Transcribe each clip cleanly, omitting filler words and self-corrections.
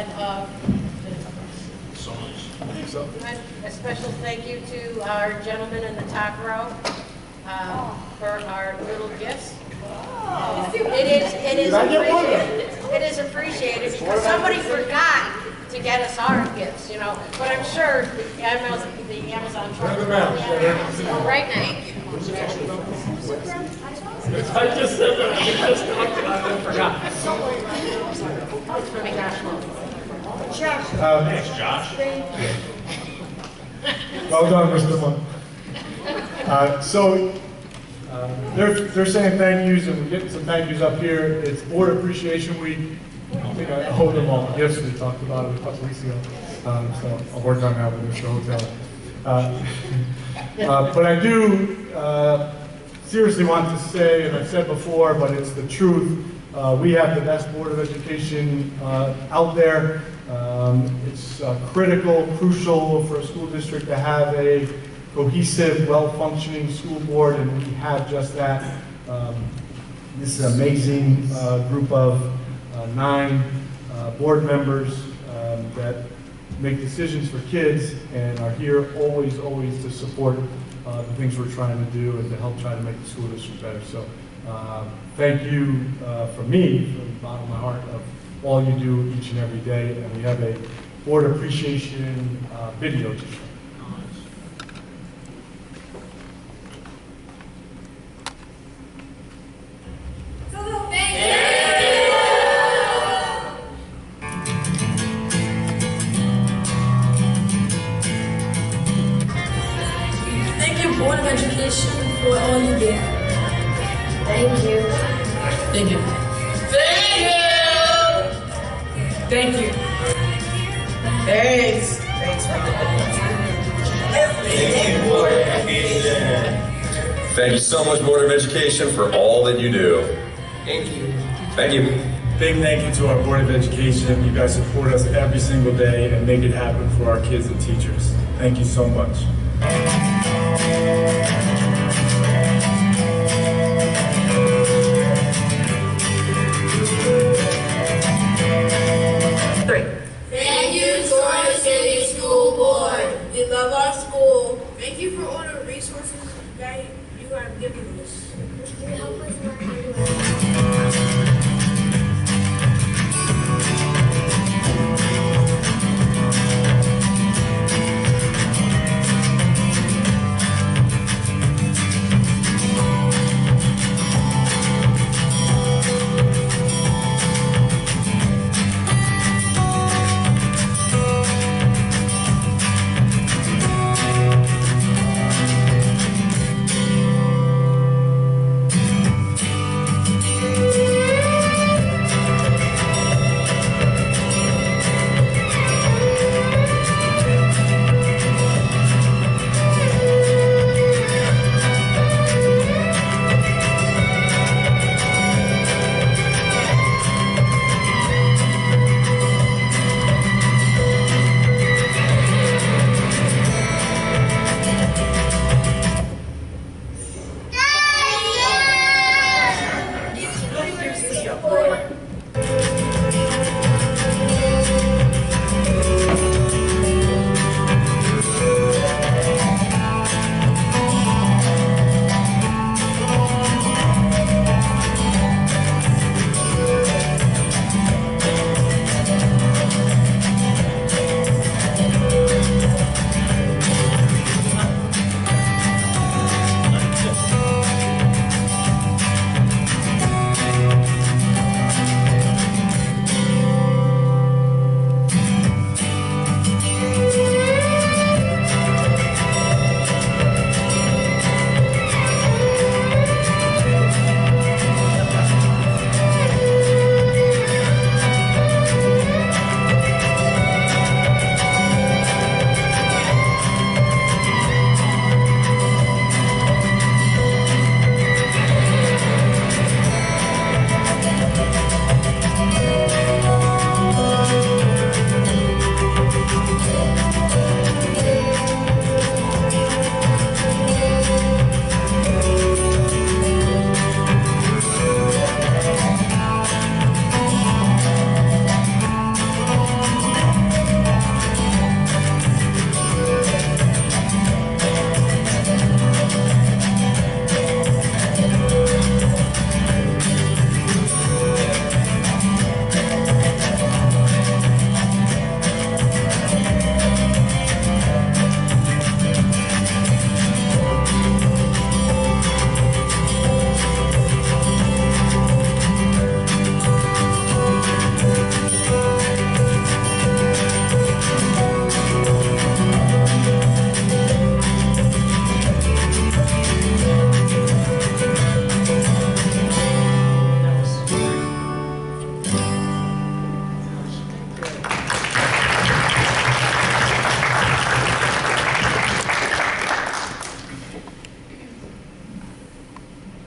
ahead of So much. I think so. a special thank you to our gentleman in the top row for our little gifts. It is Did I get one? appreciated. It is appreciated because somebody forgot to get us our gifts, you know. But I'm sure the Amazon truck will be right now. I just said that. I just talked about it and forgot. It's from McNational. Thanks, Josh. Well done, Mr. Munn. They're saying thank yous, and we're getting some thank yous up here. It's Board Appreciation Week. I think I hold them all gifts. We talked about it a couple weeks ago. So I'll work on that with Mr. Hotel. But I do seriously want to say, and I've said before, but it's the truth, we have the best Board of Education out there. It's critical, crucial for a school district to have a cohesive, well-functioning school board, and we have just that. This is an amazing group of 9 board members that make decisions for kids and are here always to support the things we're trying to do and to help try to make the school district better. So thank you from me, from the bottom of my heart, of all you do each and every day. And we have a board appreciation video to show. Board of Education for all you get. Thank you. Thank you. Thank you. Thank you. Thanks. Thanks for Thank you so much, Board of Education, for all that you do. Thank you. Thank you. Big thank you to our Board of Education. You guys support us every single day and make it happen for our kids and teachers. Thank you so much. Thank you to our city school board. We love our school. Thank you for all the resources that you have given us. Help us learn.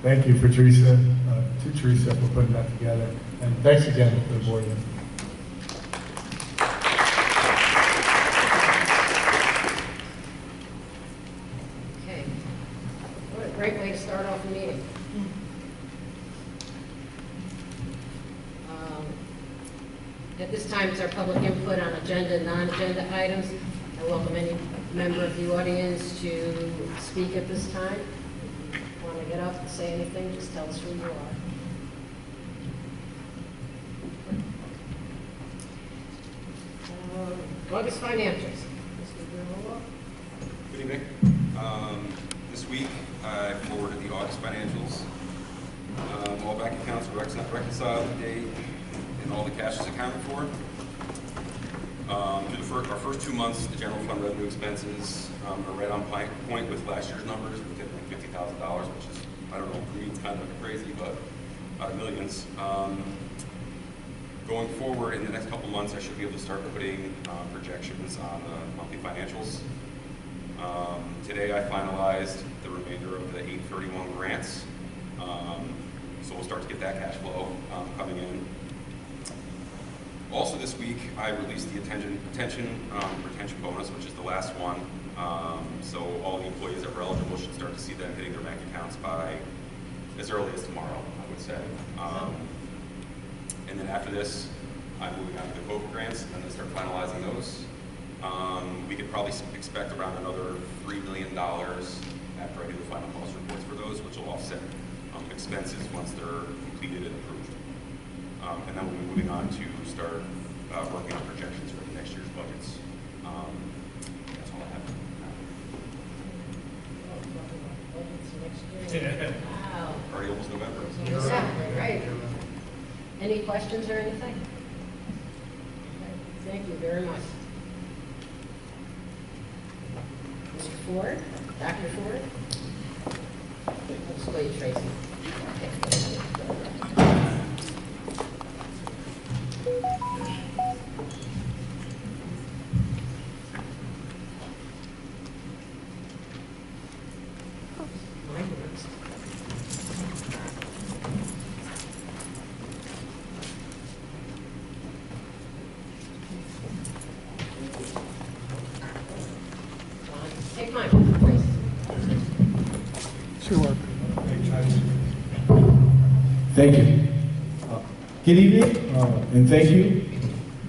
Thank you for Teresa, to Teresa for putting that together. And thanks again to the board. Okay. What a great way to start off a meeting. At this time, it's our public input on agenda and non-agenda items. I welcome any member of the audience to speak at this time. If you want to get up and say anything, just tell us who you are. August financials. Good evening. This week, I forwarded the August financials. All bank accounts are reconciled to date, and all the cash is accounted for. Through our first 2 months, the general fund revenue expenses are right on point with last year's numbers. We did like $50,000, which is, I don't know, for me it's kind of crazy, but out of millions. Going forward, in the next couple months, I should be able to start putting projections on the monthly financials. Today, I finalized the remainder of the 831 grants, so we'll start to get that cash flow coming in. Also this week, I released the retention bonus, which is the last one. So all the employees that were eligible should start to see them hitting their bank accounts by as early as tomorrow, I would say. And then after this, I'm moving on to the COVID grants and then start finalizing those. We could probably expect around another $3 million after I do the final cost reports for those, which will offset expenses once they're completed and approved. And then we'll be moving on to start working on projections for the next year's budgets. That's all I have. Wow. Already almost November. Exactly, right. Any questions or anything? Okay. Thank you very much. Mr. Ford, Dr. Ford? Let's go you, Tracy. Take mine, please. Sure. Thank you. Good evening, and thank you,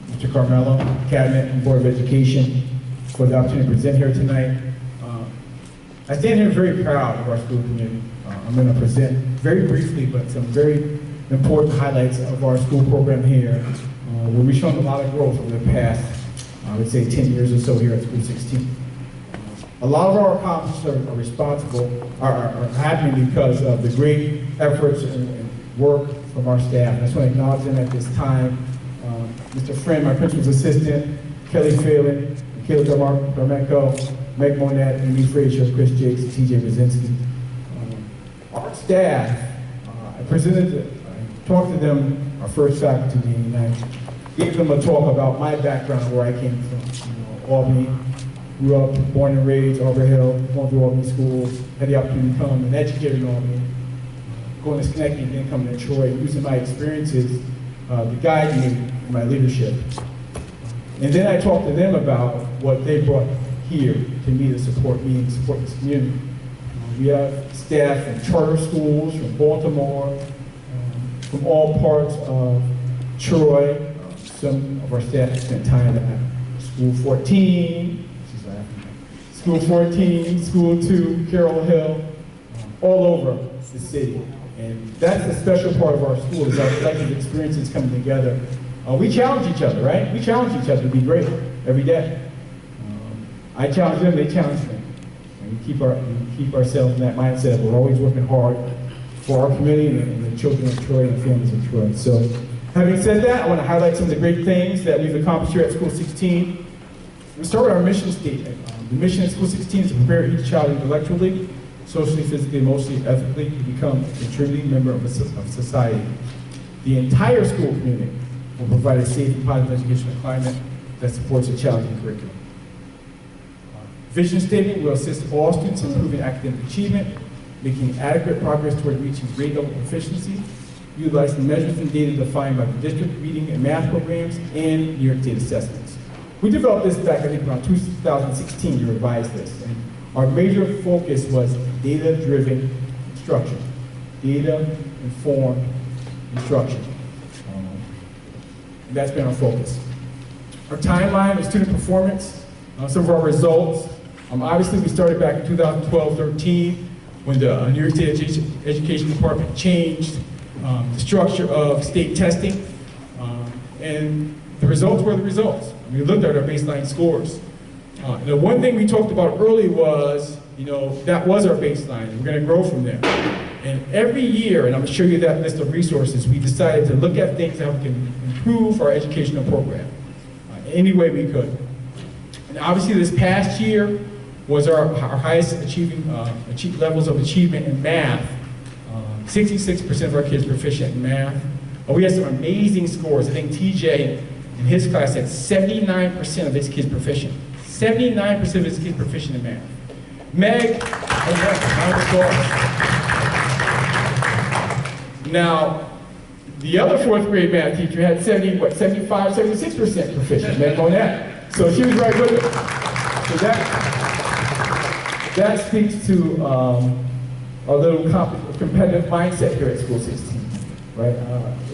Mr. Carmelo, Cabinet, and Board of Education, for the opportunity to present here tonight. I stand here very proud of our school community. I'm going to present very briefly, but some very important highlights of our school program here, where we've shown a lot of growth over the past, I would say, 10 years or so here at School 16. A lot of our accomplishments are happening because of the great efforts and work from our staff. And I just want to acknowledge them at this time. Mr. Friend, my principal's assistant, Kelly Phelan, Caleb Darmenko, Meg Monette, Amy Frazier, Chris Jakes, and TJ Brzezinski. Our staff, I talked to them, our first faculty meeting, and I gave them a talk about my background, where I came from, Albany. Grew up, born and raised, Arbor Hill, going through Albany schools, had the opportunity to become an educator in Albany, going to Schenectady, and then coming to Troy, using my experiences to guide me in my leadership. And then I talked to them about what they brought here to me to support me and support this community. We have staff from charter schools, from Baltimore, from all parts of Troy. Some of our staff spent time at School 14, School 14, School 2, Carroll Hill, all over the city. And that's the special part of our school, is our collective experiences coming together. We challenge each other, right? We challenge each other to be great every day. I challenge them, they challenge me. And we keep ourselves in that mindset of we're always working hard for our community and the children of Troy and the families of Troy. So, having said that, I want to highlight some of the great things that we've accomplished here at School 16. We'll start with our mission statement. The mission at School 16 is to prepare each child intellectually, socially, physically, emotionally, ethically to become a contributing member of society. The entire school community will provide a safe and positive educational climate that supports a challenging curriculum. Vision statement will assist all students in improving academic achievement, making adequate progress toward reaching grade level proficiency, utilizing measures and data defined by the district reading and math programs, and New York State assessments. We developed this back, I think, around 2016 to revise this. And our major focus was data-driven instruction, data-informed instruction. And that's been our focus. Our timeline of student performance, some of our results. Obviously, we started back in 2012-13 when the New York State Education Department changed the structure of state testing, and the results were the results. We looked at our baseline scores. The one thing we talked about early was, that was our baseline. We're going to grow from there. And every year, and I'm going to show you that list of resources, we decided to look at things that we can improve our educational program any way we could. And obviously, this past year was our highest levels of achievement in math. 66% of our kids proficient in math. We had some amazing scores. I think TJ in his class had 79% of his kids proficient. 79% of his kids proficient in math. Meg, now, the other fourth grade math teacher had 75, 76% proficient, Meg Monette. So she was right with it. So that speaks to our little competitive mindset here at School 16, right?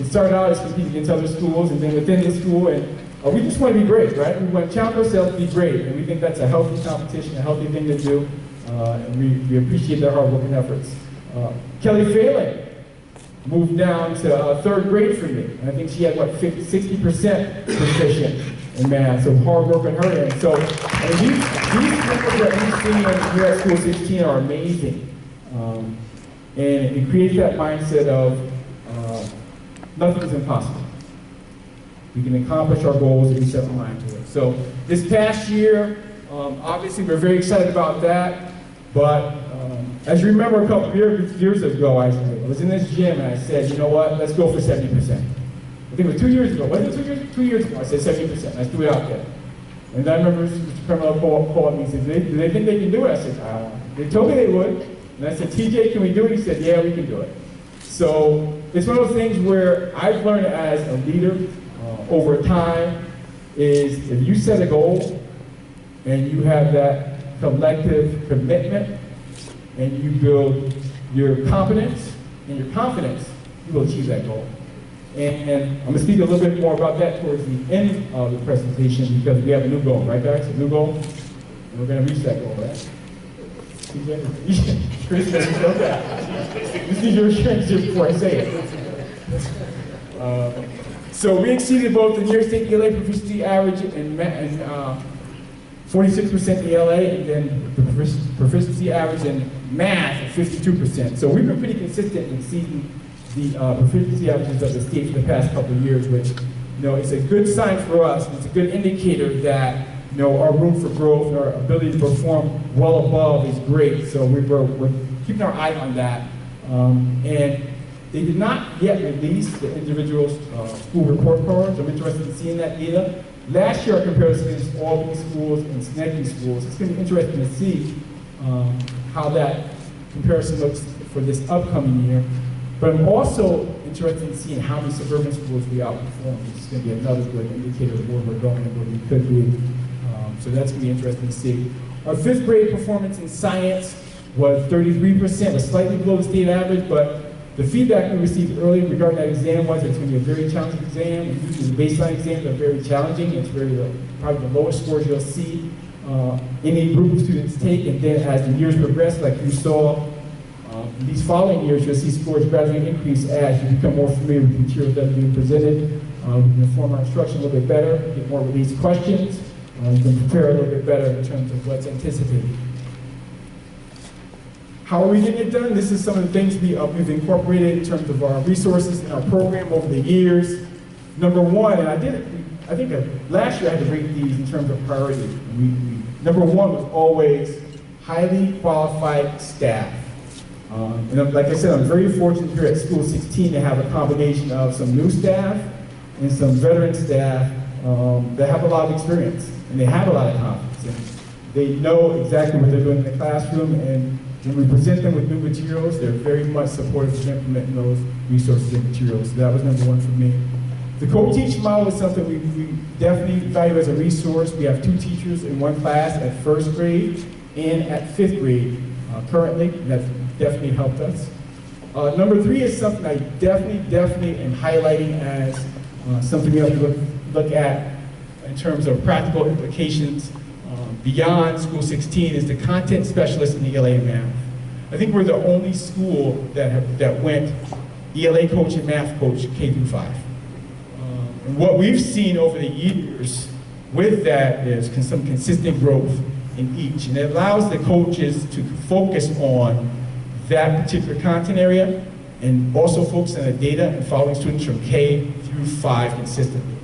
It started out as competing against other schools, and then within the school, and we just want to be great, right? We want to challenge ourselves to be great, and we think that's a healthy competition, a healthy thing to do, and we appreciate their hard work and efforts. Kelly Phelan moved down to third grade for me, and I think she had, 60% proficient in math, so hard work on her end. So, and these numbers that we've seen here at School 16 are amazing. And it creates that mindset of nothing is impossible. We can accomplish our goals if we set our mind to it. So this past year, obviously we're very excited about that, but as you remember a couple of years ago, I was in this gym and I said, you know what, let's go for 70%. I think it was 2 years ago. Wasn't it 2 years? 2 years ago, I said 70%. I threw it out there. And I remember Mr. Carmelo called me and said, do they think they can do it? I said, they told me they would. And I said, TJ, can we do it? He said, yeah, we can do it. So it's one of those things where I've learned as a leader over time is if you set a goal and you have that collective commitment and you build your competence and your confidence, you will achieve that goal. And I'm going to speak a little bit more about that towards the end of the presentation because we have a new goal, right guys? A new goal? And we're going to reach that goal, right? Chris, this is your assurance here before I say it. So we exceeded both the New York State ELA proficiency average and 46% ELA, and then the proficiency average in math at 52%. So we've been pretty consistent in exceeding the proficiency averages of the state for the past couple of years, which is a good sign for us. It's a good indicator that our room for growth and our ability to perform well above is great. So we're keeping our eye on that. And they did not yet release the individual school report cards. I'm interested in seeing that data. Last year, our comparison against Albany schools and Schenectady schools. It's going to be interesting to see how that comparison looks for this upcoming year. But I'm also interested in seeing how many suburban schools we outperform, which is going to be another good indicator of where we're going and where we could be. So that's going to be interesting to see. Our fifth grade performance in science was 33%, was slightly below the state average, but the feedback we received earlier regarding that exam was it's going to be a very challenging exam. And usually the baseline exams are very challenging. It's probably the lowest scores you'll see any group of students take. And then as the years progress, like you saw, these following years, you'll see scores gradually increase as you become more familiar with the materials that are being presented. We can inform our instruction a little bit better, get more released questions. You can prepare a little bit better in terms of what's anticipated. How are we getting it done? This is some of the things we've incorporated in terms of our resources and our program over the years. Number one, and I think last year I had to rate these in terms of priority. Number one was always highly qualified staff. And like I said, I'm very fortunate here at School 16 to have a combination of some new staff and some veteran staff that have a lot of experience and they have a lot of confidence. And they know exactly what they're doing in the classroom, and When we present them with new materials, they're very much supportive of implementing those resources and materials. So that was number one for me. The co-teach model is something we definitely value as a resource. We have 2 teachers in one class at 1st grade and at 5th grade currently. That's definitely helped us. Number 3 is something I definitely am highlighting as something we have to look at in terms of practical implications beyond School 16 is the content specialist in the ELA and math. I think we're the only school that went ELA coach and math coach K through 5. And what we've seen over the years with that is some consistent growth in each. And it allows the coaches to focus on that particular content area and also focus on the data and following students from K through 5 consistently.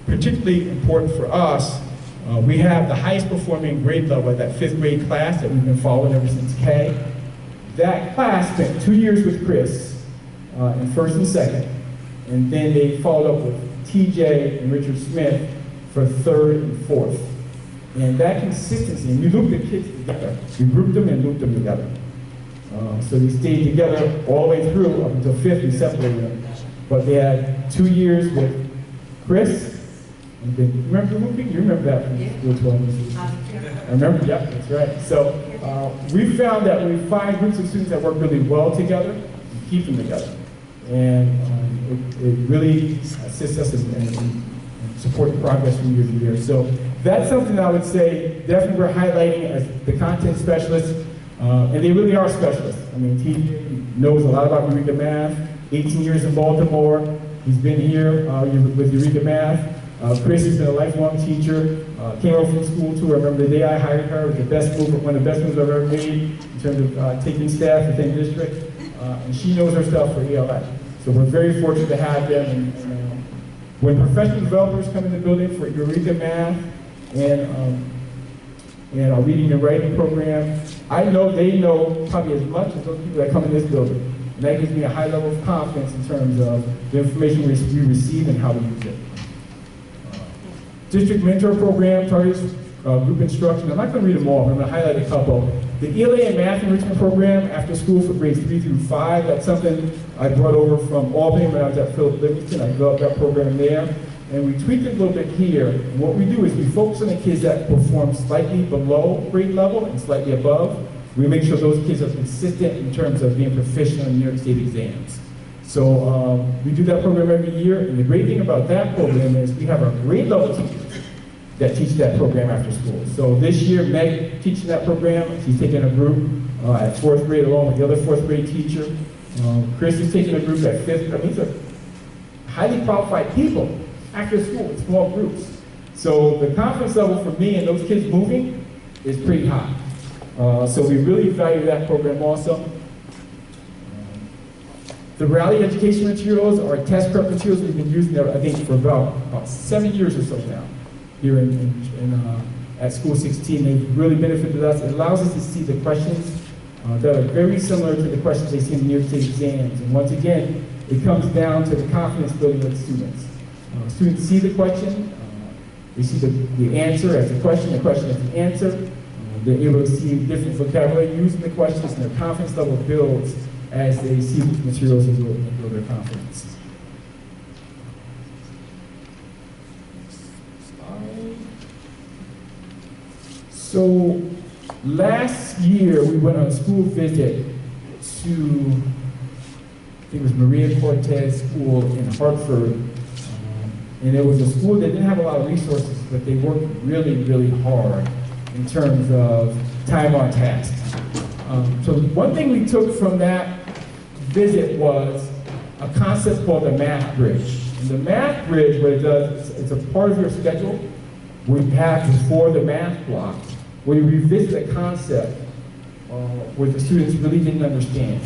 Particularly important for us, we have the highest performing grade level at that 5th grade class that we've been following ever since K. That class spent 2 years with Chris in 1st and 2nd, and then they followed up with TJ and Richard Smith for 3rd and 4th. And that consistency, and we looped the kids together. We grouped them and looped them together. So they stayed together all the way through up until 5th, we separated them. But they had 2 years with Chris, and then, remember looping? You remember that from school 12. I remember, yep, that's right. So we found that we find groups of students that work really well together, and keep them together. And it really assists us in supporting progress from year to year. So that's something I would say definitely we're highlighting as the content specialists. And they really are specialists. I mean, he knows a lot about Eureka Math, 18 years in Baltimore. He's been here with Eureka Math. Chris has been a lifelong teacher, came over from school too. I remember the day I hired her, it was the best move, one of the best moves I've ever made in terms of taking staff within district. And she knows her stuff for ELA. So we're very fortunate to have them. And when professional developers come in the building for Eureka Math and our reading and writing program, I know they know probably as much as those people that come in this building. And that gives me a high level of confidence in terms of the information we receive and how we use it. District Mentor Program targets group instruction. I'm not going to read them all, but I'm going to highlight a couple. The ELA and Math Enrichment Program after school for grades 3 through 5, that's something I brought over from Albany when I was at Philip Livingston. I developed that program there. And we tweaked it a little bit here. And what we do is we focus on the kids that perform slightly below grade level and slightly above. We make sure those kids are consistent in terms of being proficient in New York State exams. So we do that program every year. And the great thing about that program is we have our grade level teachers that teach that program after school. So this year, Meg teaching that program. She's taking a group at 4th grade along with the other 4th grade teacher. Chris is taking a group at 5th. I mean, these are highly qualified people after school in small groups. So the confidence level for me and those kids moving is pretty high. So we really value that program also. The Rally education materials are test prep materials we've been using there, I think, for about 7 years or so now here at School 16. They've really benefited us. It allows us to see the questions that are very similar to the questions they see in the New York State exams. And once again, it comes down to the confidence building with students. Students see the question, they see the answer as a question, the question as the answer. They're able to see different vocabulary using the questions, and their confidence level builds as they see these materials and build their confidence. So last year we went on a school visit to, I think it was Maria Cortez School in Hartford. And it was a school that didn't have a lot of resources, but they worked really, really hard in terms of time on task. So one thing we took from that visit was a concept called the math bridge. And the math bridge, what it does, it's a part of your schedule where you have before the math block, where you revisit a concept where the students really didn't understand.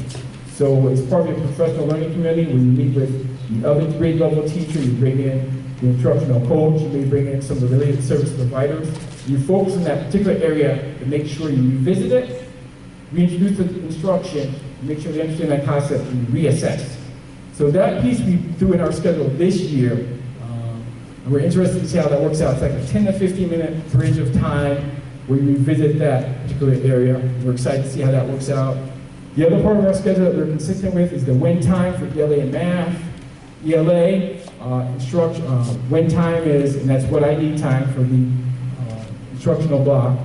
So it's part of your professional learning community when you meet with the other grade level teacher, you bring in the instructional coach, you may bring in some of the related service providers. You focus on that particular area to make sure you revisit it, reintroduce the instruction, make sure they understand that concept, and reassess. So that piece we threw in our schedule this year. And we're interested to see how that works out. It's like a 10 to 15 minute bridge of time we revisit that particular area. We're excited to see how that works out. The other part of our schedule that we're consistent with is the win time for ELA and math. ELA, win time is, and that's what I need time for the instructional block,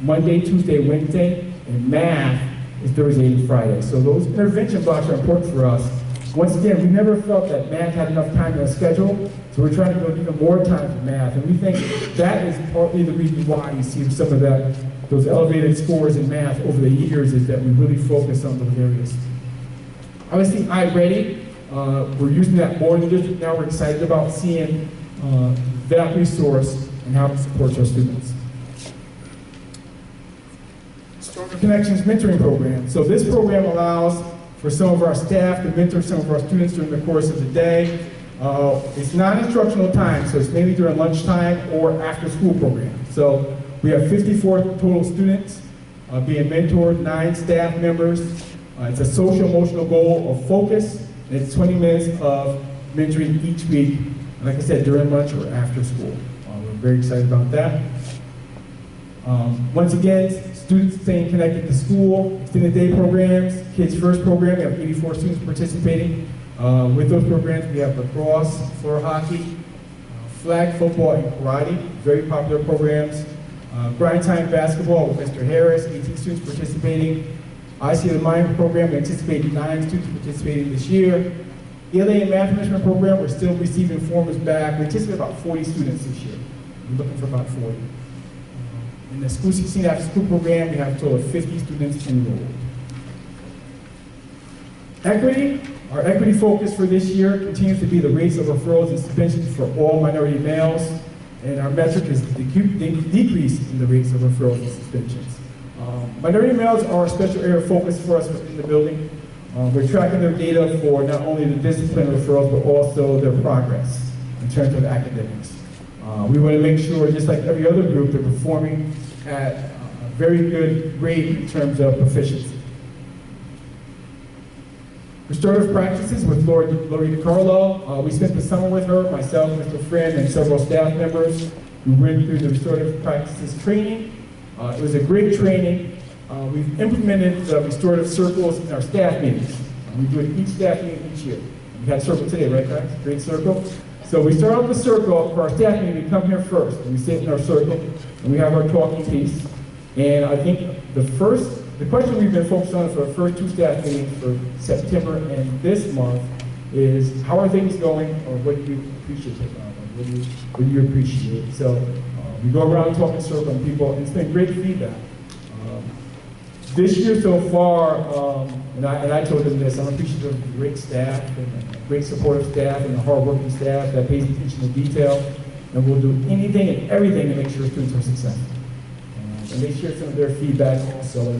Monday, Tuesday, Wednesday, and math is Thursday and Friday. So those intervention blocks are important for us. Once again, we never felt that math had enough time in our schedule, so we're trying to go even more time for math. And we think that is partly the reason why you see some of those elevated scores in math over the years, is that we really focus on those areas. Obviously, iReady, we're using that more in the district now. We're excited about seeing that resource and how it supports our students. Stronger Connections Mentoring Program. So this program allows for some of our staff to mentor some of our students during the course of the day. It's non-instructional time, so it's mainly during lunchtime or after school program. So we have 54 total students being mentored, 9 staff members. It's a social emotional goal of focus, and it's 20 minutes of mentoring each week, like I said, during lunch or after school. We're very excited about that. Once again, students staying connected to school, extended day programs, Kids First program. We have 84 students participating. With those programs, we have lacrosse, floor hockey, flag football, and karate, very popular programs. Grind time basketball with Mr. Harris, 18 students participating. I See the Mind program, we anticipate 9 students participating this year. ELA and Math Enrichment program, we're still receiving forms back. We anticipate about 40 students this year. We're looking for about 40. In the School 16 After School program, we have a total of 50 students enrolled. Equity, our equity focus for this year continues to be the rates of referrals and suspensions for all minority males, and our metric is the decrease in the rates of referrals and suspensions. Minority males are a special area of focus for us in the building. We're tracking their data for not only the discipline referrals, but also their progress in terms of academics. We want to make sure, just like every other group, they're performing at a very good rate in terms of proficiency. Restorative practices with Lori DiCarlo. We spent the summer with her, myself, Mr. Friend, and several staff members. We went through the restorative practices training. It was a great training. We've implemented the restorative circles in our staff meetings. We do it each staff meeting each year. We had a circle today, right guys? Great circle. So we start off the circle for our staff meeting. We come here first, and we sit in our circle, and we have our talking piece. And I think the question we've been focused on for our first 2 staff meetings for September and this month is, how are things going, or what do you appreciate? What do you appreciate? So we go around talking circle and people, and it's been great feedback. This year so far, and I told them this, I'm appreciative of the great staff, and great supportive staff, and the hardworking staff that pays attention to detail, and we'll do anything and everything to make sure students are successful. And they share some of their feedback also.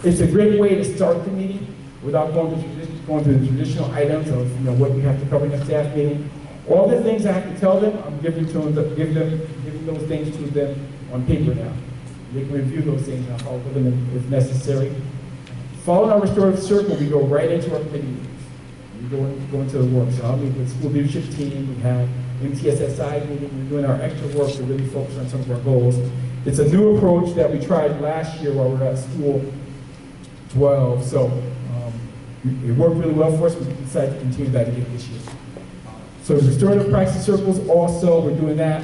It's a great way to start the meeting without going through the traditional items of what you have to cover in a staff meeting. All the things I have to tell them, I'm giving those things to them on paper now. They can review those things and I'll follow them if necessary. Following our restorative circle, we go right into our committee meetings. We go into the work. So I'll meet with the school leadership team. We have MTSSI meeting. We're doing our extra work to really focus on some of our goals. It's a new approach that we tried last year while we were at school 12. So it worked really well for us. We decided to continue that again this year. So restorative practice circles also, we're doing that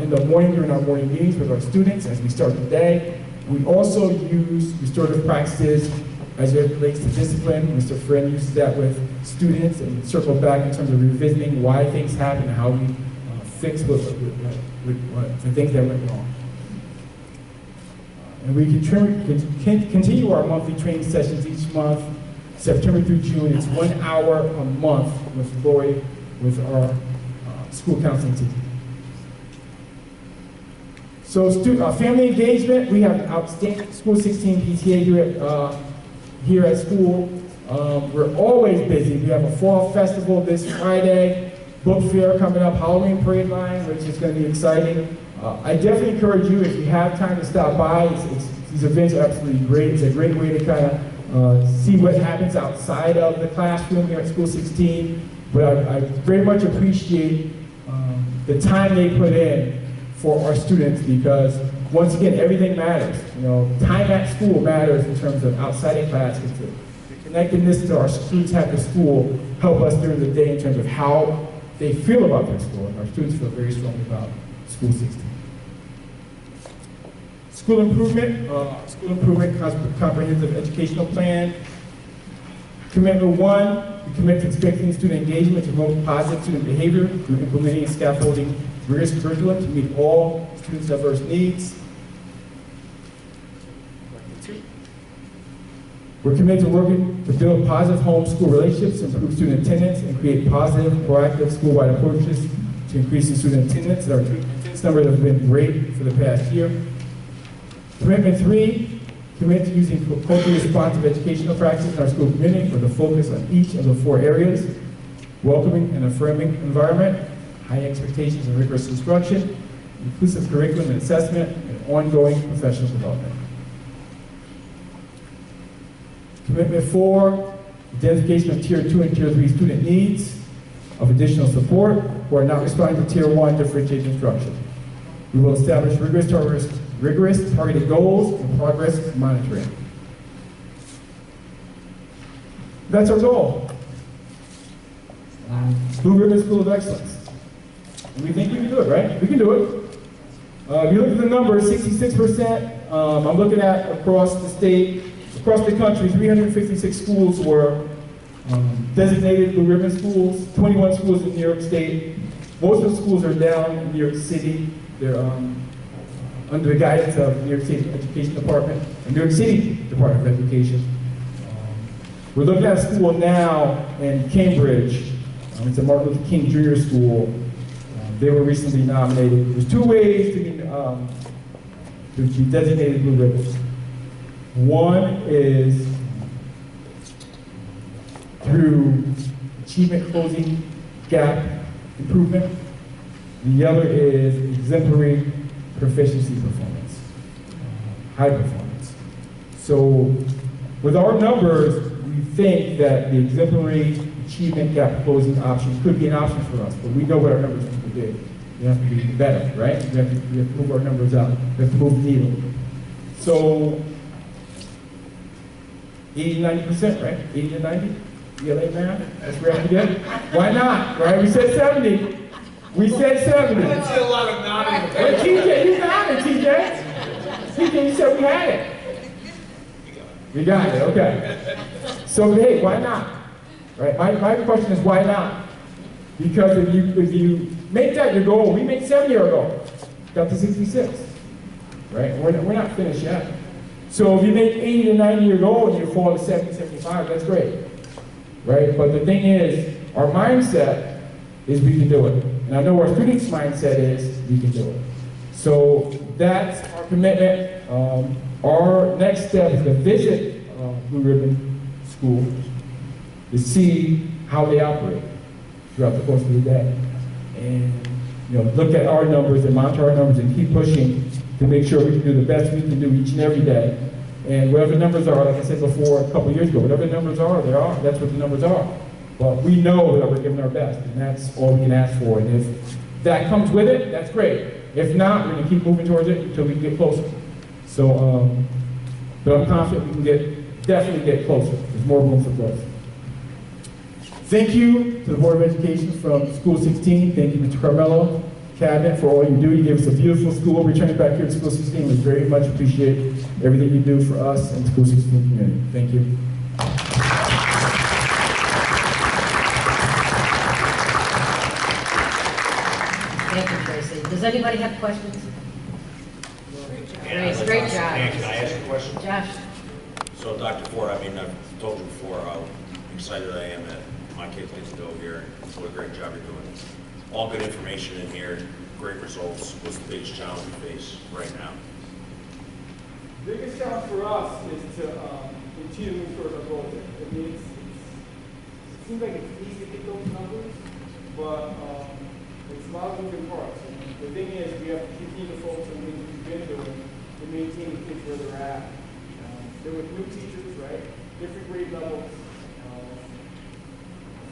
in the morning during our morning meetings with our students as we start the day. We also use restorative practices as it relates to discipline. Mr. Friend uses that with students and circle back in terms of revisiting why things happen and how we fix the things that went wrong. And we can continue our monthly training sessions each month, September through June. It's 1 hour a month with Lori, with our school counseling team. So family engagement, we have outstanding School 16 PTA here at school. We're always busy. We have a fall festival this Friday, book fair coming up, Halloween parade line, which is going to be exciting. I definitely encourage you, if you have time to stop by, these events are absolutely great. It's a great way to kind of see what happens outside of the classroom here at School 16. But I very much appreciate the time they put in for our students, because once again, everything matters. You know, time at school matters in terms of outside of class. The connectedness that our students have to school help us during the day in terms of how they feel about their school. And our students feel very strongly about School 16. School improvement, comprehensive educational plan. Commitment 1, we commit to expecting student engagement to promote positive student behavior through implementing and scaffolding rigorous curriculum to meet all students' diverse needs. We're committed to working to build positive home-school relationships, improve student attendance, and create positive, proactive school-wide approaches to increasing student attendance. Our attendance numbers have been great for the past year. Commitment 3, commit to using culturally responsive educational practices in our school community with a focus on each of the 4 areas: welcoming and affirming environment, high expectations and rigorous instruction, inclusive curriculum and assessment, and ongoing professional development. Commitment 4, identification of Tier 2 and Tier 3 student needs of additional support who are not responding to Tier 1 differentiated instruction. We will establish rigorous targeted goals and progress monitoring. That's our goal. Blue Ribbon School of Excellence. And we think we can do it, right? We can do it. If you look at the numbers, 66%, I'm looking at across the state, across the country, 356 schools were designated Blue Ribbon schools, 21 schools in New York State. Most of the schools are down in New York City. They're under the guidance of the New York State Education Department and New York City Department of Education. We're looking at a school now in Cambridge. It's a Martin Luther King Jr. School. They were recently nominated. There's 2 ways to be designated Blue Ribbons. One is through achievement closing gap improvement. The other is exemplary proficiency performance, high performance. So with our numbers, we think that the exemplary achievement gap closing option could be an option for us, but we know what our numbers have to do. We have to be better, right? We have to move our numbers up. We have to move the needle. So 80, 90%, right? 80 to 90? ELA math? That's where we have to get. Why not, right? We said 70. We said 70. I see a lot of nodding. Hey, TJ, you got it, TJ. TJ, you said we had it. We got it, okay. So, hey, why not? Right? My question is, why not? Because if you make that your goal, we made 70 our goal. Got to 66. Right? We're not finished yet. So if you make 80 to 90 your goal and you fall to 70, 75, that's great. Right? But the thing is, our mindset is we can do it. And I know our students' mindset is we can do it. So that's our commitment. Our next step is to visit Blue Ribbon School to see how they operate throughout the course of the day. And look at our numbers and monitor our numbers and keep pushing to make sure we can do the best we can do each and every day. And whatever the numbers are, like I said before a couple of years ago, whatever the numbers are, that's what the numbers are. But we know that we're giving our best, and that's all we can ask for. And if that comes with it, that's great. If not, we're going to keep moving towards it until we can get closer. So, but I'm confident we can definitely get closer. There's more room for growth. Thank you to the Board of Education from School 16. Thank you, Mr. Carmelo, Cabinet, for all you do. You gave us a beautiful school. Returning back here to School 16, we very much appreciate everything you do for us and the School 16 community. Thank you. Thank you, Tracy. Does anybody have questions? Great job. And can I ask a question? Josh? So, Dr. Ford, I mean, I've told you before how excited I am that my kids get to go here. What a great job you're doing. All good information in here, great results. What's the biggest challenge you face right now? The biggest challenge for us is to continue to move towards our goals. It seems like it's easy to get those numbers, but it's a lot of moving parts. And the thing is, we have to continue to focus on what we've been doing to maintain the kids where they're at. There were new teachers, right? Different grade levels.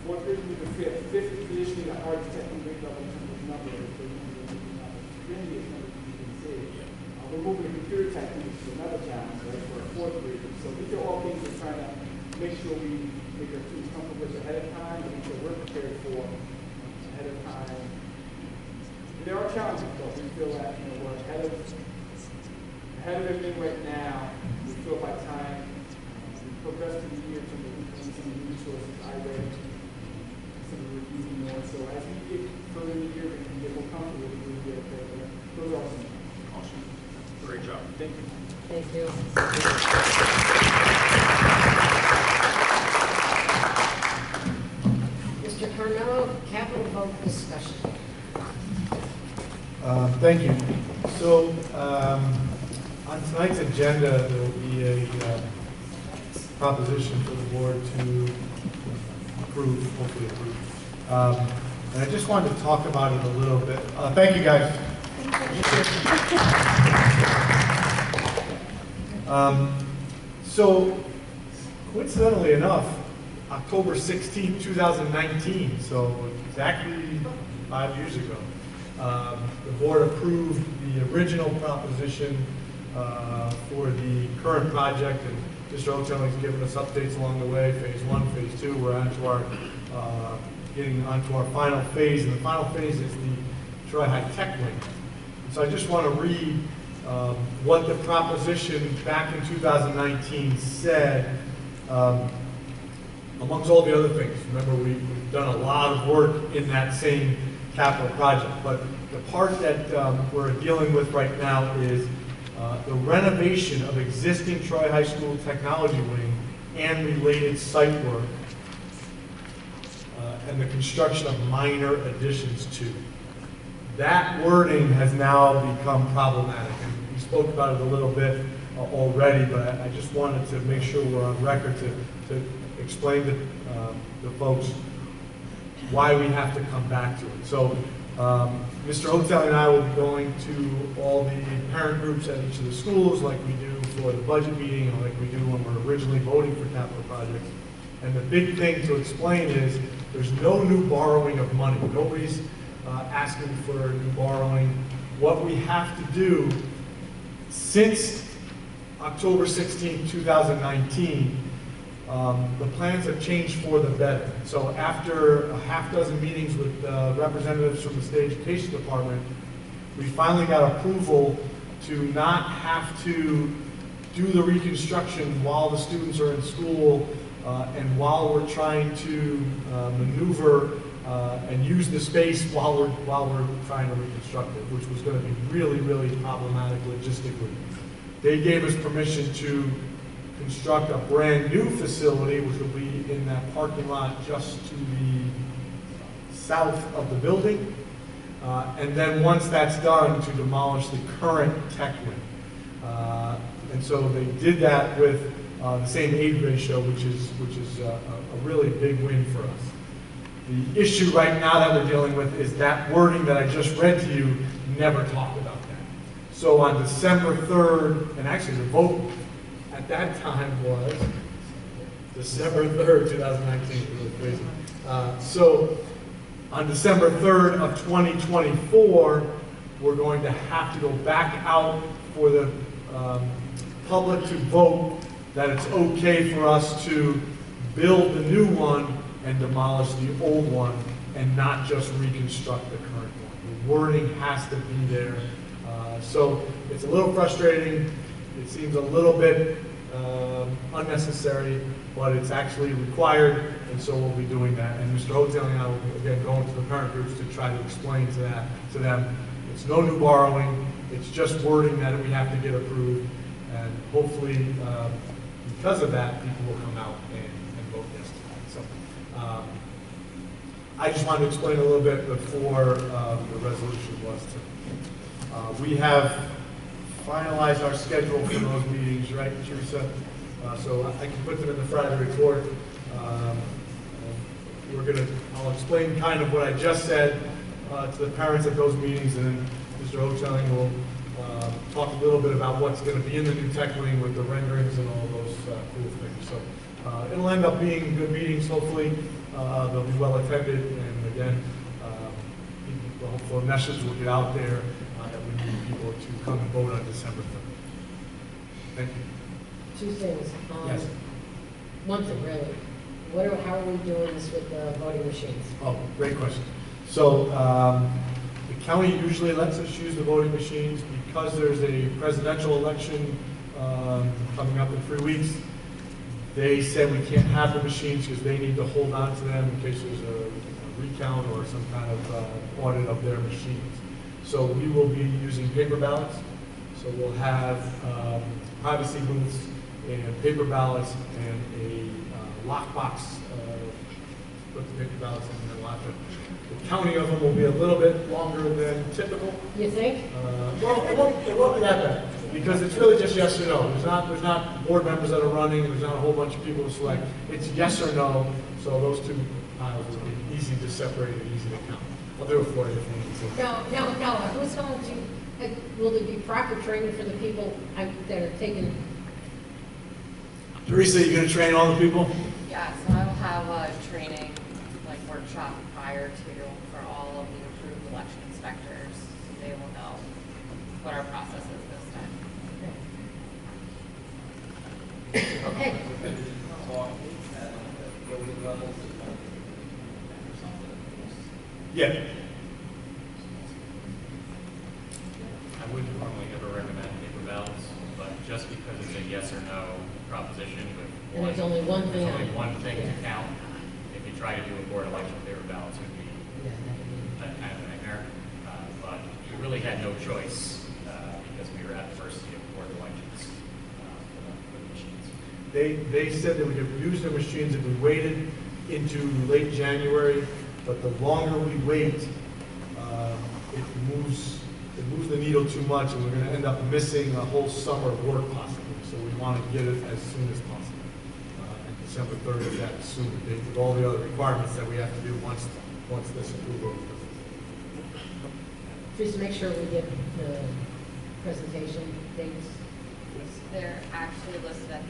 Fourth grade through the fifth. Fifth is traditionally the hardest technical grade level in terms of numbers. It's the numbers, you can see. we're moving to computer techniques, which is another challenge, right, for our fourth graders. So these are all things we're trying to make sure we make our students comfortable with ahead of time, and make sure we're prepared for ahead of time. There are challenges, though. We feel that we're ahead of everything right now. We feel by time we progress through the year, some of the resources I read, some of the reviews more. So as we get further in the year, we can get more comfortable with the year. Those are awesome. Awesome. Great job. Thank you. Thank you. Mr. Carmelo, capital vote discussion. Thank you. So, on tonight's agenda, there will be a proposition for the board to approve, hopefully approve. And I just wanted to talk about it a little bit. Thank you, guys. So, coincidentally enough, October 16, 2019, so exactly 5 years ago, the board approved the original proposition for the current project, and Mr. Otelli's given us updates along the way, phase 1, phase 2, we're onto our, getting onto our final phase, and the final phase is the Troy-High Tech Wing. So I just want to read what the proposition back in 2019 said, amongst all the other things. Remember, we've done a lot of work in that same capital project, but the part that we're dealing with right now is the renovation of existing Troy High School Technology Wing and related site work, and the construction of minor additions to. That wording has now become problematic, and we spoke about it a little bit already, but I just wanted to make sure we're on record to explain to the folks why we have to come back to it. So Mr. Hotel and I will be going to all the parent groups at each of the schools like we do for the budget meeting and like we do when we're originally voting for capital projects. And the big thing to explain is there's no new borrowing of money. Nobody's asking for new borrowing. What we have to do since October 16, 2019, the plans have changed for the better. So after a half dozen meetings with representatives from the State Education Department, we finally got approval to not have to do the reconstruction while the students are in school and while we're trying to maneuver and use the space while we're trying to reconstruct it, which was going to be really, really problematic logistically. They gave us permission to construct a brand new facility, which will be in that parking lot just to the south of the building. And then once that's done, to demolish the current tech wing. And so they did that with the same aid ratio, which is a really big win for us. The issue right now that we're dealing with is that wording that I just read to you never talked about that. So on December 3rd, and actually the vote at that time was December 3rd, 2019, really crazy. So on December 3rd of 2024, we're going to have to go back out for the public to vote that it's okay for us to build the new one and demolish the old one and not just reconstruct the current one. The wording has to be there. So it's a little frustrating. It seems a little bit unnecessary, but it's actually required, and so we'll be doing that. And Mr. Hotel and I will be, again, going to the parent groups to try to explain to them. It's no new borrowing. It's just wording that we have to get approved, and hopefully, because of that, people will come out and vote yes tonight. So I just wanted to explain a little bit before the resolution was to. We have finalized our schedule for those meetings, right, Teresa? So I can put them in the Friday report. I'll explain kind of what I just said to the parents at those meetings, and then Mr. Hotelling will talk a little bit about what's going to be in the new tech wing with the renderings and all those cool things. So it'll end up being good meetings, hopefully. They'll be well attended, and again, the hopeful message will get out there that we need people to come and vote on December 3rd. Thank you. Two things. Yes. One thing, really. How are we doing this with the voting machines? Oh, great question. So the county usually lets us use the voting machines because there's a presidential election coming up in 3 weeks. They said we can't have the machines because they need to hold on to them in case there's a recount or some kind of audit of their machines. So we will be using paper ballots. So we'll have privacy booths and paper ballots and a lockbox. Put the paper ballots in and lock them. The counting of them will be a little bit longer than typical. You think? Well, it won't be that bad because it's really just yes or no. There's not board members that are running. There's not a whole bunch of people to select. It's yes or no. So those two piles will be easy to separate and easy to count. I'll do it for you if you need to. No. Who's going to? Will there be proper training for the people that are taking? Teresa, you going to train all the people? Yeah, so I will have a training, like workshop prior to for all of the approved election inspectors, so they will know what our process is this time. Okay. Yeah. I wouldn't normally ever recommend paper ballots, but just because it's a yes or no proposition, And there's only one thing. there's only one thing to count. If you try to do a board election with paper ballots, it would be a kind of a nightmare. But we really had no choice because we were at the mercy of board elections for the machines. They said that we could use the machines if we waited into late January, but the longer we wait, it moves the needle too much, and we're going to end up missing a whole summer of work possibly. So we want to get it as soon as possible. And December 3rd is that soon date with all the other requirements that we have to do once this approval is. Just make sure we get the presentation dates. They're actually listed at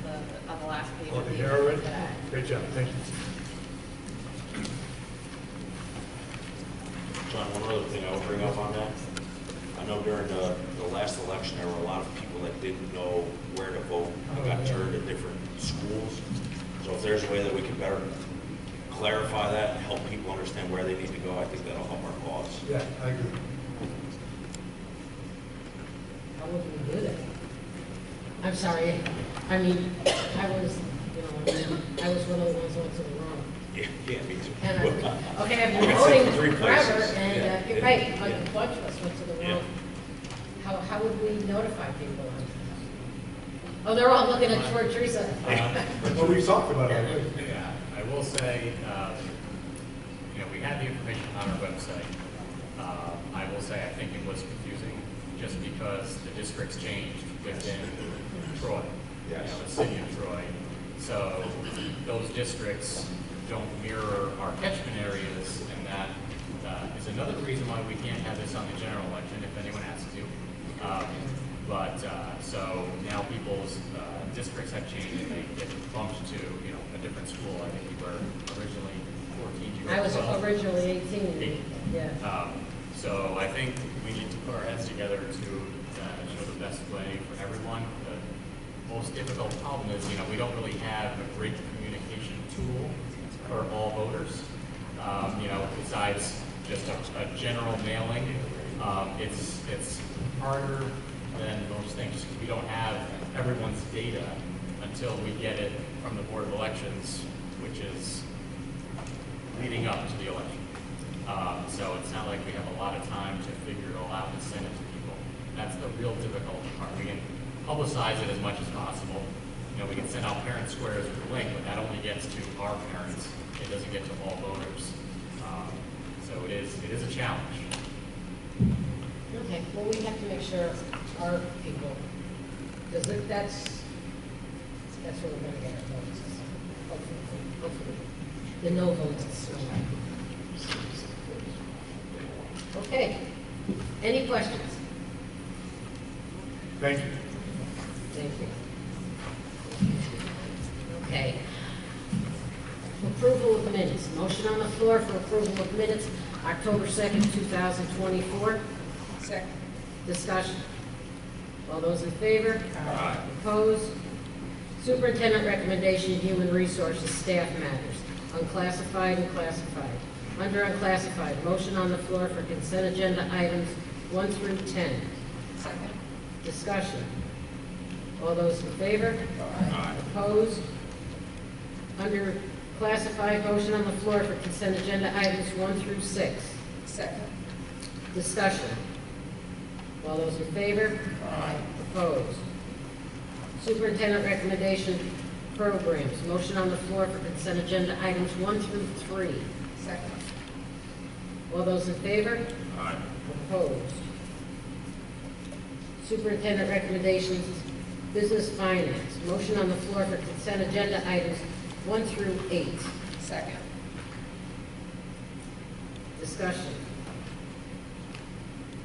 on the last page. Oh, of the they're already? agenda. Great job, thank you. John, one other thing I would bring up on that. I know during the last election, there were a lot of people that didn't know where to vote and got turned to different schools. So if there's a way that we can better clarify that and help people understand where they need to go, I think that'll help our cause. Yeah, I agree. How would we do that? I'm sorry. I mean, I was one of the ones who went to the wrong. Yeah, me too. And okay, I've Like been I said, voting 3 forever, places. and Yeah. you're right, like a bunch of us went to the Yeah. wrong. How would we notify people? Oh, they're all looking at George Teresa. Well, we talked about it. Yeah, I will say, we had the information on our website. I will say, I think it was confusing just because the districts changed within Troy, the city of Troy. So those districts don't mirror our catchment areas, and that is another reason why we can't have this on the general election if anyone asks you. So now people's districts have changed and they get bumped to, a different school. I think you were originally 14. You were I was 12. originally 18. Yeah. So I think we need to put our heads together to show the best way for everyone. The most difficult problem is, we don't really have a great communication tool for all voters. Besides just a general mailing, it's harder than most things because we don't have everyone's data until we get it from the Board of Elections, which is leading up to the election. So it's not like we have a lot of time to figure it all out and send it to people. That's the real difficult part. We can publicize it as much as possible. We can send out parent squares with a link, but that only gets to our parents. It doesn't get to all voters. So it is a challenge. Okay, well, we have to make sure our people, because that's where we're going to get our votes. Hopefully. The no votes. Okay. Any questions? Thank you. Thank you. Okay. Approval of minutes. Motion on the floor for approval of minutes, October 2nd, 2024. Second. Discussion. All those in favor? Aye. Opposed? Superintendent recommendation, human resources, staff matters, unclassified and classified. Under unclassified, motion on the floor for consent agenda items 1 through 10. Second. Discussion. All those in favor? Aye. Opposed? Under classified, motion on the floor for consent agenda items 1 through 6. Second. Discussion. All those in favor? Aye. Opposed? Superintendent recommendation programs. Motion on the floor for consent agenda items 1 through 3. Second. All those in favor? Aye. Opposed? Superintendent recommendations, business finance. Motion on the floor for consent agenda items 1 through 8. Second. Discussion.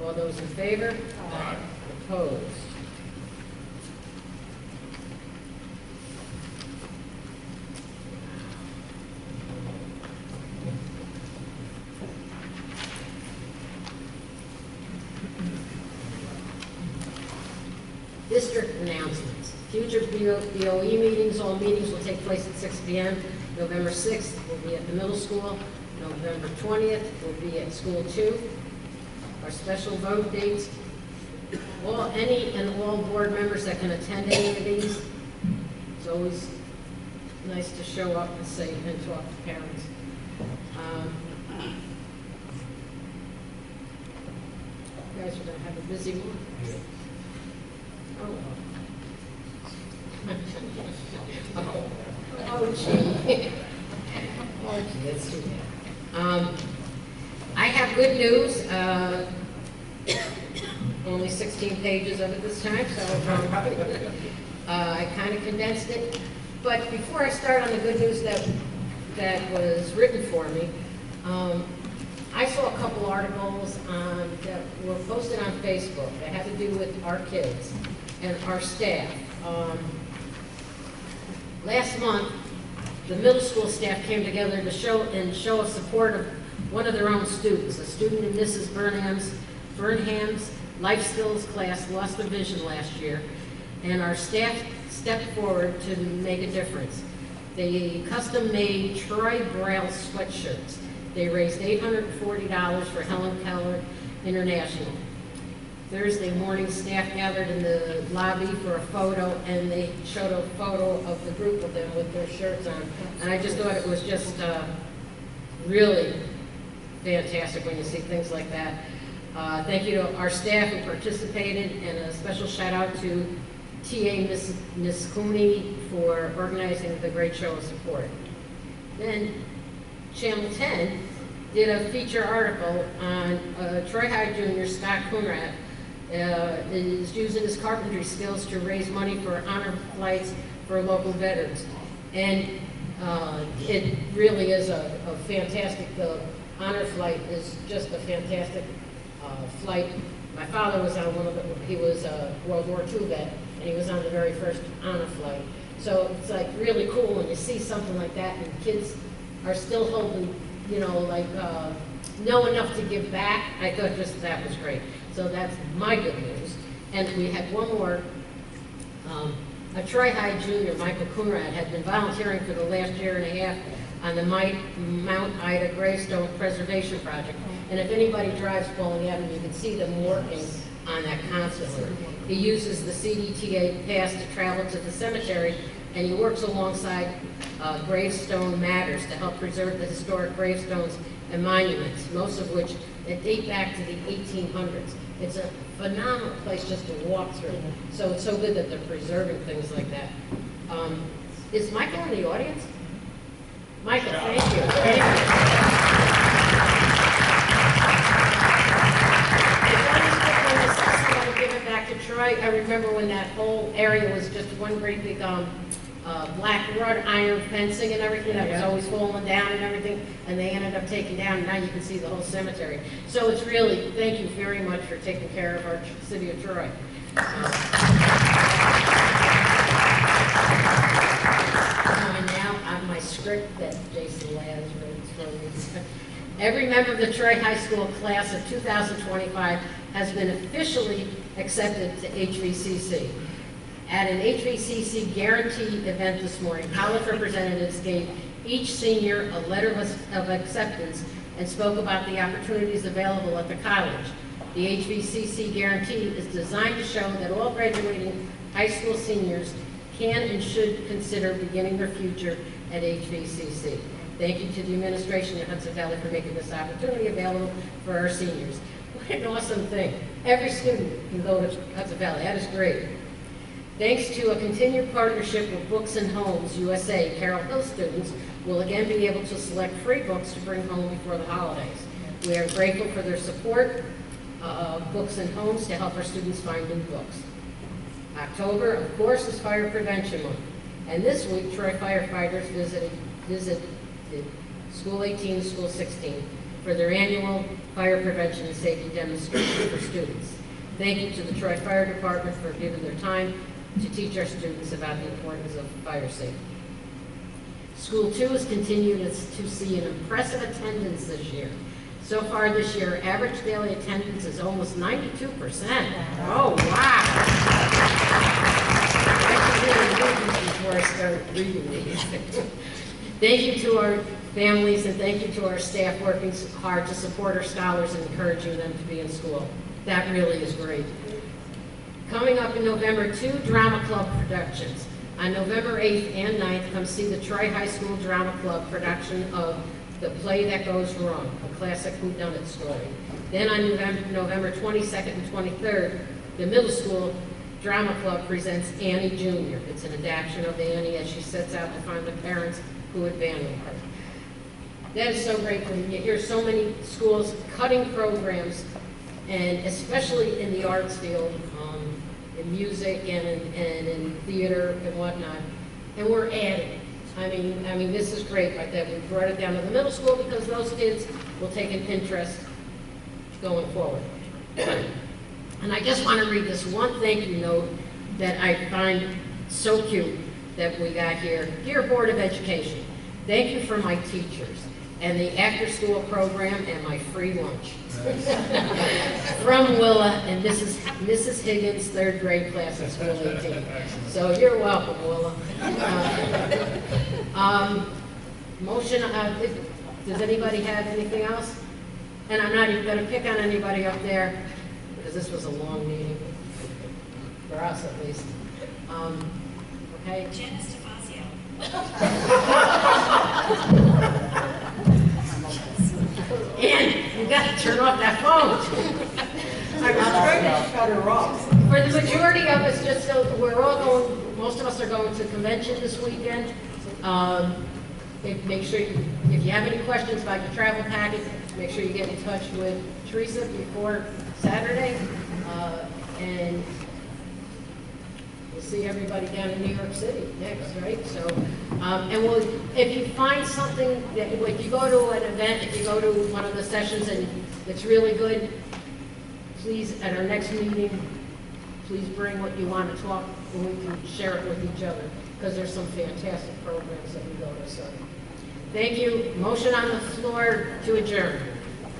All those in favor? Aye. Opposed? District announcements. Future BOE meetings, all meetings will take place at 6 p.m. November 6th will be at the middle school. November 20th will be at school 2. Our special vote dates, any and all board members that can attend any of these. It's always nice to show up and say and talk to parents. You guys are going to have a busy one. Oh, gee. Oh, gee, that's too bad. I have good news. Only 16 pages of it this time, so I kind of condensed it. But before I start on the good news that was written for me, I saw a couple articles that were posted on Facebook that had to do with our kids and our staff. Last month, the middle school staff came together to show a support of one of their own students. A student in Mrs. Burnham's life skills class lost their vision last year, and our staff stepped forward to make a difference. They custom-made Troy Braille sweatshirts. They raised $840 for Helen Keller International. Thursday morning, staff gathered in the lobby for a photo, and they showed a photo of the group of them with their shirts on. And I just thought it was just really fantastic when you see things like that. Thank you to our staff who participated, and a special shout out to TA Miss Cooney for organizing the great show of support. Then Channel 10 did a feature article on Troy High Junior Scott Coonrad is using his carpentry skills to raise money for honor flights for local veterans. And it really is a fantastic, the honor flight is just a fantastic flight. My father was on one of the, he was a World War II vet, and he was on the very first honor flight. So it's like really cool when you see something like that, and kids are still holding, you know, like know enough to give back. I thought just that was great. So that's my good news. And we had one more. A Troy High junior, Michael Coonrad, had been volunteering for the last year and a half on the Mount Ida Gravestone Preservation Project. And if anybody drives Bowling Avenue, you can see them working on that constantly. He uses the CDTA pass to travel to the cemetery, and he works alongside Gravestone Matters to help preserve the historic gravestones and monuments, most of which date back to the 1800s. It's a phenomenal place just to walk through. So it's so good that they're preserving things like that. Is Michael in the audience? Michael, thank you. Thank you. Give it back to Troy. I remember when that whole area was just one great big black wrought iron fencing and everything that was always falling down and everything, and they ended up taking down, and now you can see the whole cemetery. So it's really, thank you very much for taking care of our city of Troy. And now my script that Jason Ladd wrote for me. Every member of the Troy High School class of 2025 has been officially accepted to HVCC. At an HVCC guarantee event this morning, college representatives gave each senior a letter of acceptance and spoke about the opportunities available at the college. The HVCC guarantee is designed to show that all graduating high school seniors can and should consider beginning their future at HVCC. Thank you to the administration of Hudson Valley for making this opportunity available for our seniors. What an awesome thing. Every student can go to Hudson Valley. That is great. Thanks to a continued partnership with Books and Homes USA, Carroll Hill students will again be able to select free books to bring home before the holidays. We are grateful for their support of Books and Homes to help our students find new books. October, of course, is Fire Prevention Month. And this week, Troy firefighters visited School 18 and School 16 for their annual fire prevention and safety demonstration for students. Thank you to the Troy Fire Department for giving their time to teach our students about the importance of fire safety. School 2 has continued to see an impressive attendance this year. So far this year, average daily attendance is almost 92%. Oh, wow. I should really read these before I start reading these. Thank you to our families and thank you to our staff working hard to support our scholars and encouraging them to be in school. That really is great. Coming up in November, 2 drama club productions. On November 8th and 9th, come see the Troy High School Drama Club production of The Play That Goes Wrong, a classic whodunit story. Then on November 22nd and 23rd, the middle school drama club presents Annie Jr. It's an adaptation of Annie as she sets out to find the parents who abandoned her. That is so great when you hear so many schools cutting programs, and especially in the arts field, in music and in theater and whatnot, and we're adding. I mean, this is great, right, that we brought it down to the middle school because those kids will take an interest going forward. And I just want to read this one thank you note that I find so cute that we got here. Dear Board of Education, thank you for my teachers and the after-school program and my free lunch. From Willa and Mrs. Higgins, 3rd grade class in School 18. So you're welcome, Willa. Motion, does anybody have anything else? And I'm not even going to pick on anybody up there because this was a long meeting, for us at least. Okay? Janice DeFazio. And you got to turn off that phone. I'm trying to shut her off. For the majority of us, just so we're all going, most of us are going to convention this weekend. Make sure if you have any questions about your travel packet, make sure you get in touch with Teresa before Saturday. And we'll see everybody down in New York City next, right? So, and if you find something that, if you go to an event, if you go to one of the sessions and it's really good, please, at our next meeting, please bring what you want to talk and we can share it with each other because there's some fantastic programs that we go to. So, thank you. Motion on the floor to adjourn.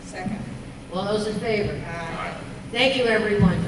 Second. All those in favor? Aye. Thank you, everyone.